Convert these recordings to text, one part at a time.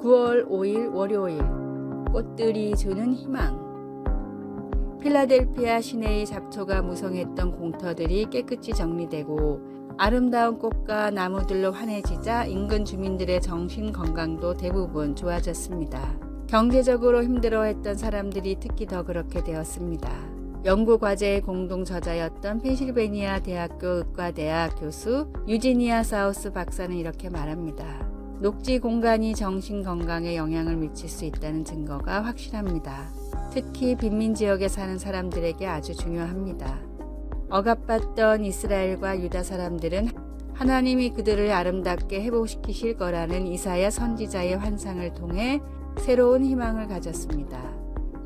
9월 5일 월요일, 꽃들이 주는 희망. 필라델피아 시내의 잡초가 무성했던 공터들이 깨끗이 정리되고 아름다운 꽃과 나무들로 환해지자 인근 주민들의 정신 건강도 대부분 좋아졌습니다. 경제적으로 힘들어했던 사람들이 특히 더 그렇게 되었습니다. 연구 과제의 공동 저자였던 펜실베니아 대학교 의과대학 교수 유지니아 사우스 박사는 이렇게 말합니다. 녹지 공간이 정신 건강에 영향을 미칠 수 있다는 증거가 확실합니다. 특히 빈민 지역에 사는 사람들에게 아주 중요합니다. 억압받던 이스라엘과 유다 사람들은 하나님이 그들을 아름답게 회복시키실 거라는 이사야 선지자의 환상을 통해 새로운 희망을 가졌습니다.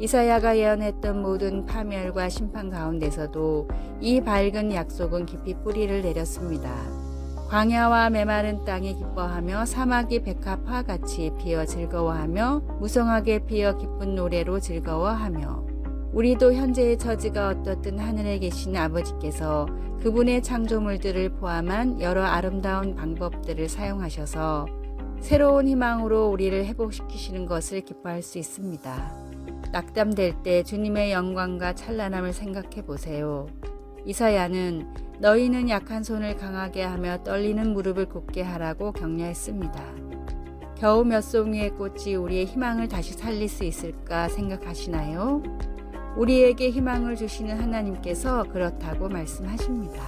이사야가 예언했던 모든 파멸과 심판 가운데서도 이 밝은 약속은 깊이 뿌리를 내렸습니다. 광야와 메마른 땅이 기뻐하며 사막이 백합화 같이 피어 즐거워하며 무성하게 피어 기쁜 노래로 즐거워하며 우리도 현재의 처지가 어떻든 하늘에 계신 아버지께서 그분의 창조물들을 포함한 여러 아름다운 방법들을 사용하셔서 새로운 희망으로 우리를 회복시키시는 것을 기뻐할 수 있습니다. 낙담될 때 주님의 영광과 찬란함을 생각해 보세요. 이사야는 너희는 약한 손을 강하게 하며 떨리는 무릎을 굳게 하라고 격려했습니다. 겨우 몇 송이의 꽃이 우리의 희망을 다시 살릴 수 있을까 생각하시나요? 우리에게 희망을 주시는 하나님께서 그렇다고 말씀하십니다.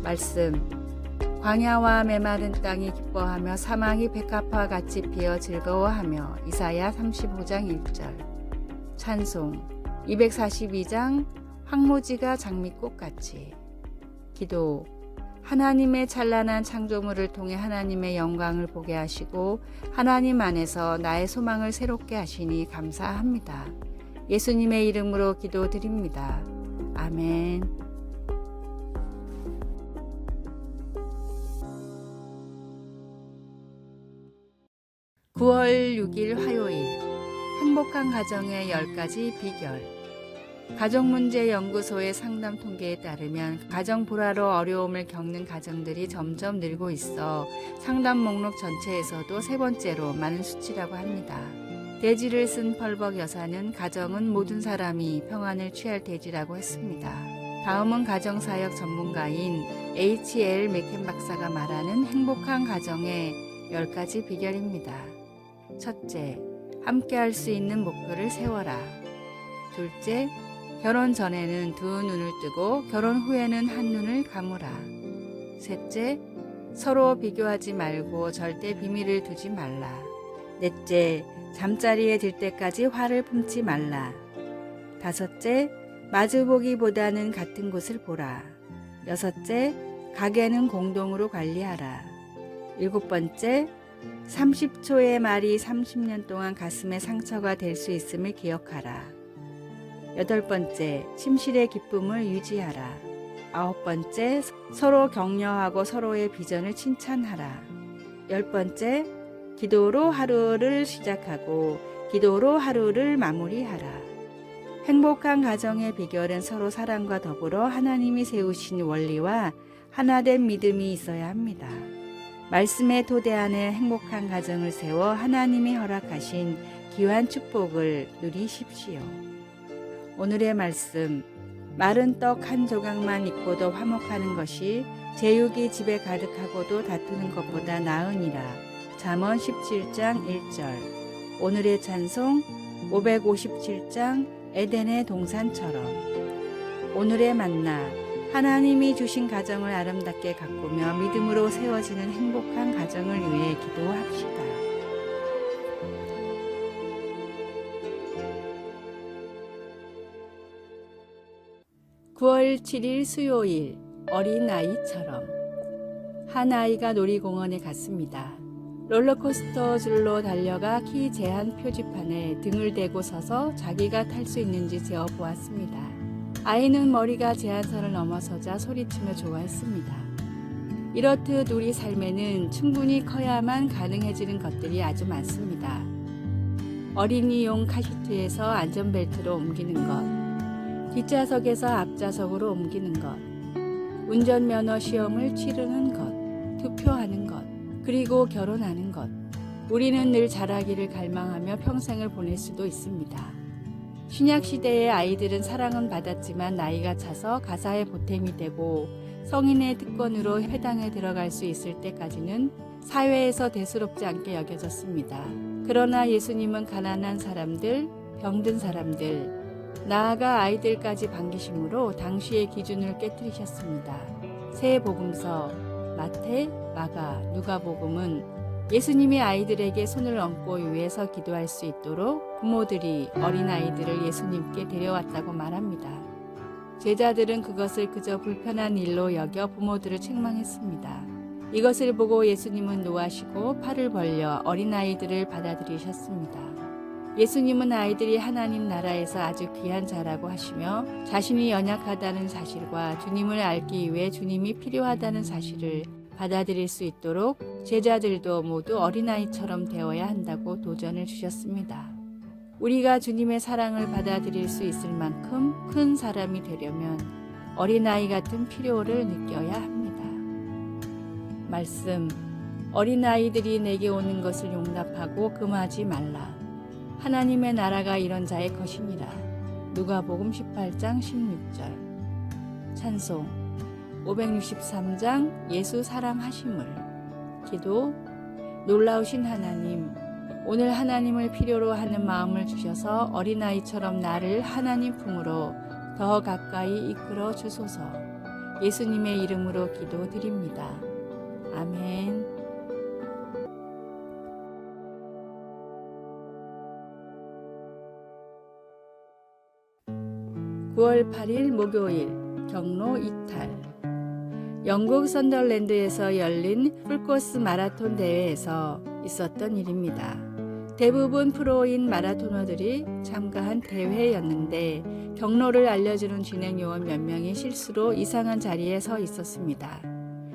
말씀. 광야와 메마른 땅이 기뻐하며 사막이 백합화 같이 피어 즐거워하며 이사야 35장 1절. 찬송 242장 황무지가 장미꽃같이. 기도. 하나님의 찬란한 창조물을 통해 하나님의 영광을 보게 하시고 하나님 안에서 나의 소망을 새롭게 하시니 감사합니다. 예수님의 이름으로 기도드립니다. 아멘. 9월 6일 화요일, 행복한 가정의 10가지 비결. 가정문제연구소의 상담 통계에 따르면 가정 불화로 어려움을 겪는 가정들이 점점 늘고 있어 상담 목록 전체에서도 세 번째로 많은 수치라고 합니다. 대지를 쓴 펄벅 여사는 가정은 모든 사람이 평안을 취할 대지라고 했습니다. 다음은 가정사역 전문가인 H.L. 맥켄 박사가 말하는 행복한 가정의 10가지 비결입니다. 첫째, 함께 할 수 있는 목표를 세워라. 둘째, 결혼 전에는 두 눈을 뜨고 결혼 후에는 한 눈을 감으라. 셋째, 서로 비교하지 말고 절대 비밀을 두지 말라. 넷째, 잠자리에 들 때까지 화를 품지 말라. 다섯째, 마주보기보다는 같은 곳을 보라. 여섯째, 가게는 공동으로 관리하라. 일곱 번째, 30초의 말이 30년 동안 가슴에 상처가 될 수 있음을 기억하라. 여덟 번째, 침실의 기쁨을 유지하라. 아홉 번째, 서로 격려하고 서로의 비전을 칭찬하라. 열 번째, 기도로 하루를 시작하고 기도로 하루를 마무리하라. 행복한 가정의 비결은 서로 사랑과 더불어 하나님이 세우신 원리와 하나된 믿음이 있어야 합니다. 말씀의 토대 안에 행복한 가정을 세워 하나님이 허락하신 귀한 축복을 누리십시오. 오늘의 말씀. 마른 떡 한 조각만 있고도 화목하는 것이 제육이 집에 가득하고도 다투는 것보다 나으니라. 잠언 17장 1절. 오늘의 찬송 557장 에덴의 동산처럼. 오늘의 만나. 하나님이 주신 가정을 아름답게 가꾸며 믿음으로 세워지는 행복한 가정을 위해 기도합시다. (9월 7일) 수요일, 어린아이처럼. 한 아이가 놀이공원에 갔습니다. 롤러코스터 줄로 달려가 키 제한 표지판에 등을 대고 서서 자기가 탈 수 있는지 재어보았습니다. 아이는 머리가 제한선을 넘어서자 소리치며 좋아했습니다. 이렇듯 우리 삶에는 충분히 커야만 가능해지는 것들이 아주 많습니다. 어린이용 카시트에서 안전벨트로 옮기는 것, 뒷좌석에서 앞좌석으로 옮기는 것, 운전면허 시험을 치르는 것, 투표하는 것, 그리고 결혼하는 것, 우리는 늘 자라기를 갈망하며 평생을 보낼 수도 있습니다. 신약시대의 아이들은 사랑은 받았지만 나이가 차서 가사의 보탬이 되고 성인의 특권으로 회당에 들어갈 수 있을 때까지는 사회에서 대수롭지 않게 여겨졌습니다. 그러나 예수님은 가난한 사람들, 병든 사람들, 나아가 아이들까지 반기심으로 당시의 기준을 깨뜨리셨습니다. 새 복음서 마태, 마가, 누가복음은 예수님이 아이들에게 손을 얹고 위에서 기도할 수 있도록 부모들이 어린아이들을 예수님께 데려왔다고 말합니다. 제자들은 그것을 그저 불편한 일로 여겨 부모들을 책망했습니다. 이것을 보고 예수님은 노하시고 팔을 벌려 어린아이들을 받아들이셨습니다. 예수님은 아이들이 하나님 나라에서 아주 귀한 자라고 하시며 자신이 연약하다는 사실과 주님을 알기 위해 주님이 필요하다는 사실을 받아들일 수 있도록 제자들도 모두 어린아이처럼 되어야 한다고 도전을 주셨습니다. 우리가 주님의 사랑을 받아들일 수 있을 만큼 큰 사람이 되려면 어린아이 같은 필요를 느껴야 합니다. 말씀, 어린아이들이 내게 오는 것을 용납하고 금하지 말라. 하나님의 나라가 이런 자의 것이니라. 누가복음 18장 16절. 찬송 563장 예수 사랑하심을. 기도, 놀라우신 하나님, 오늘 하나님을 필요로 하는 마음을 주셔서 어린아이처럼 나를 하나님 품으로 더 가까이 이끌어 주소서. 예수님의 이름으로 기도드립니다. 아멘. 9월 8일 목요일 경로 이탈. 영국 선덜랜드에서 열린 풀코스 마라톤 대회에서 있었던 일입니다. 대부분 프로인 마라토너들이 참가한 대회였는데 경로를 알려주는 진행요원 몇 명이 실수로 이상한 자리에 서 있었습니다.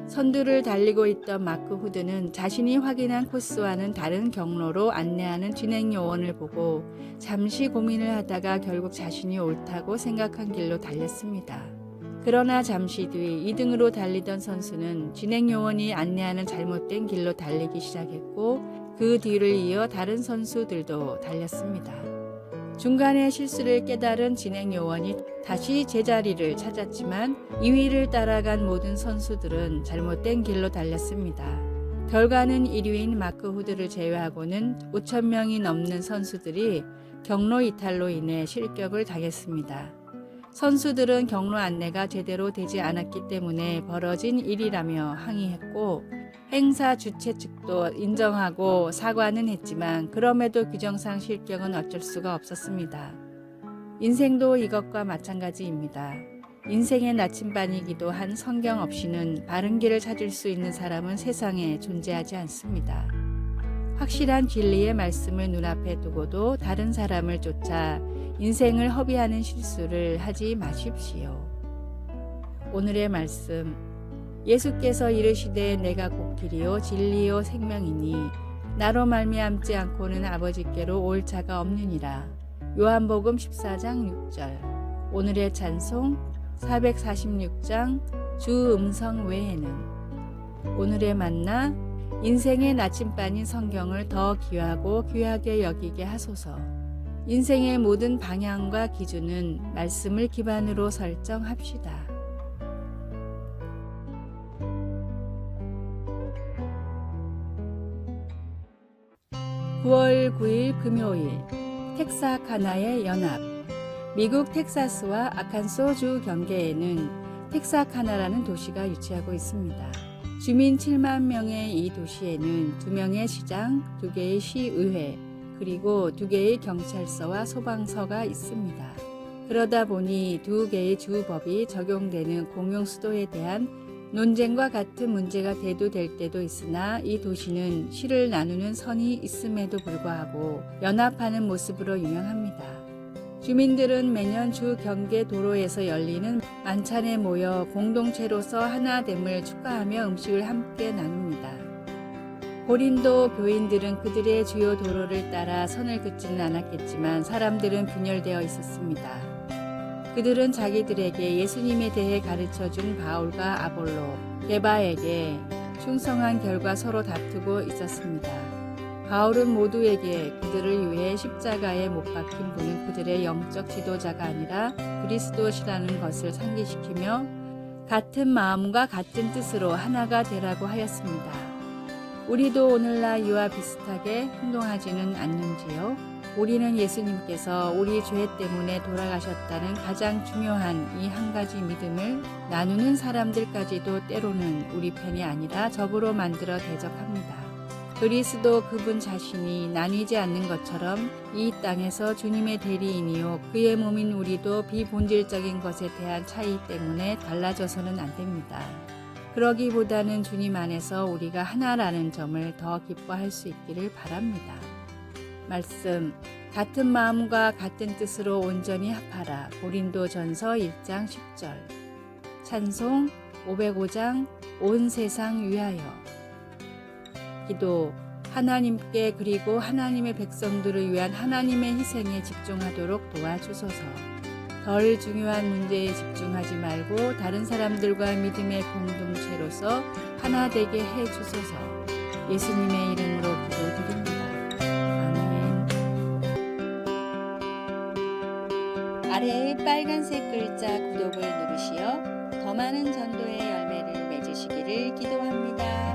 선두를 달리고 있던 마크 후드는 자신이 확인한 코스와는 다른 경로로 안내하는 진행요원을 보고 잠시 고민을 하다가 결국 자신이 옳다고 생각한 길로 달렸습니다. 그러나 잠시 뒤 2등으로 달리던 선수는 진행요원이 안내하는 잘못된 길로 달리기 시작했고 그 뒤를 이어 다른 선수들도 달렸습니다. 중간에 실수를 깨달은 진행요원이 다시 제자리를 찾았지만 2위를 따라간 모든 선수들은 잘못된 길로 달렸습니다. 결과는 1위인 마크 후드를 제외하고는 5,000명이 넘는 선수들이 경로 이탈로 인해 실격을 당했습니다. 선수들은 경로 안내가 제대로 되지 않았기 때문에 벌어진 일이라며 항의했고 행사 주최 측도 인정하고 사과는 했지만 그럼에도 규정상 실격은 어쩔 수가 없었습니다. 인생도 이것과 마찬가지입니다. 인생의 나침반이기도 한 성경 없이는 바른 길을 찾을 수 있는 사람은 세상에 존재하지 않습니다. 확실한 진리의 말씀을 눈앞에 두고도 다른 사람을 쫓아 인생을 허비하는 실수를 하지 마십시오. 오늘의 말씀, 예수께서 이르시되 내가 곧 길이요 진리요 생명이니 나로 말미암지 않고는 아버지께로 올 자가 없느니라. 요한복음 14장 6절. 오늘의 찬송 446장 주 음성 외에는. 오늘의 만나, 인생의 나침반인 성경을 더 귀하고 귀하게 여기게 하소서. 인생의 모든 방향과 기준은 말씀을 기반으로 설정합시다. 9월 9일 금요일 텍사카나의 연합. 미국 텍사스와 아칸소주 경계에는 텍사카나라는 도시가 위치하고 있습니다. 주민 7만 명의 이 도시에는 2명의 시장, 2개의 시의회, 그리고 2개의 경찰서와 소방서가 있습니다. 그러다 보니 2개의 주법이 적용되는 공용 수도에 대한 논쟁과 같은 문제가 대두될 때도 있으나 이 도시는 시를 나누는 선이 있음에도 불구하고 연합하는 모습으로 유명합니다. 주민들은 매년 주 경계 도로에서 열리는 만찬에 모여 공동체로서 하나됨을 축하하며 음식을 함께 나눕니다. 고린도 교인들은 그들의 주요 도로를 따라 선을 긋지는 않았겠지만 사람들은 분열되어 있었습니다. 그들은 자기들에게 예수님에 대해 가르쳐준 바울과 아볼로, 게바에게 충성한 결과 서로 다투고 있었습니다. 바울은 모두에게 그들을 위해 십자가에 못 박힌 분은 그들의 영적 지도자가 아니라 그리스도시라는 것을 상기시키며 같은 마음과 같은 뜻으로 하나가 되라고 하였습니다. 우리도 오늘날 이와 비슷하게 행동하지는 않는지요? 우리는 예수님께서 우리 죄 때문에 돌아가셨다는 가장 중요한 이 한 가지 믿음을 나누는 사람들까지도 때로는 우리 편이 아니라 적으로 만들어 대적합니다. 그리스도 그분 자신이 나뉘지 않는 것처럼 이 땅에서 주님의 대리인이요 그의 몸인 우리도 비본질적인 것에 대한 차이 때문에 달라져서는 안 됩니다. 그러기보다는 주님 안에서 우리가 하나라는 점을 더 기뻐할 수 있기를 바랍니다. 말씀, 같은 마음과 같은 뜻으로 온전히 합하라. 고린도전서 1장 10절. 찬송 505장 온 세상 위하여. 기도, 하나님께 그리고 하나님의 백성들을 위한 하나님의 희생에 집중하도록 도와주소서. 덜 중요한 문제에 집중하지 말고 다른 사람들과 믿음의 공동체로서 하나 되게 해주소서. 예수님의 이름으로 기도드립니다. 아멘. 아래의 빨간색 글자 구독을 누르시어 더 많은 전도의 열매를 맺으시기를 기도합니다.